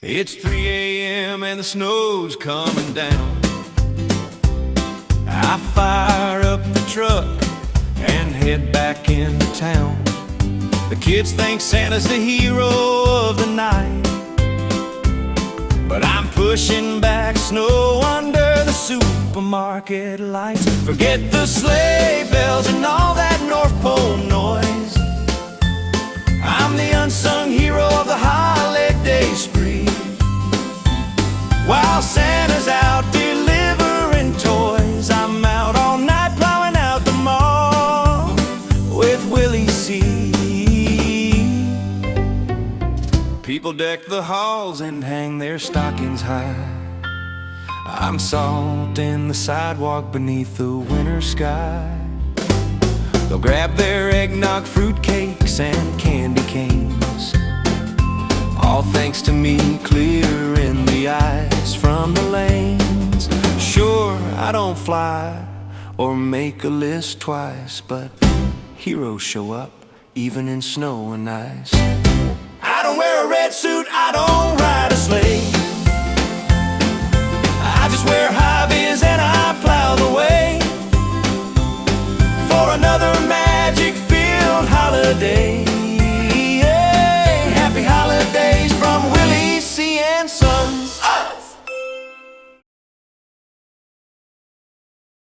It's 3 a.m. and the snow's coming down. I fire up the truck and head back into town. The kids think Santa's the hero of the night, but I'm pushing back snow under the supermarket lights. Forget the sleigh bells and all that North Pole noise. I'm the unsung hero of the holiday spree. While Santa's out delivering toys, I'm out all night plowing out the mall with Willie C. People deck the halls and hang their stockings high. I'm salting the sidewalk beneath the winter sky. They'll grab their eggnog, fruitcakes, and candy canes, all thanks to me clearing the ice from the lanes. Sure, I don't fly or make a list twice, but heroes show up even in snow and ice. I don't wear a red suit, I don't ride a sleigh, I just wear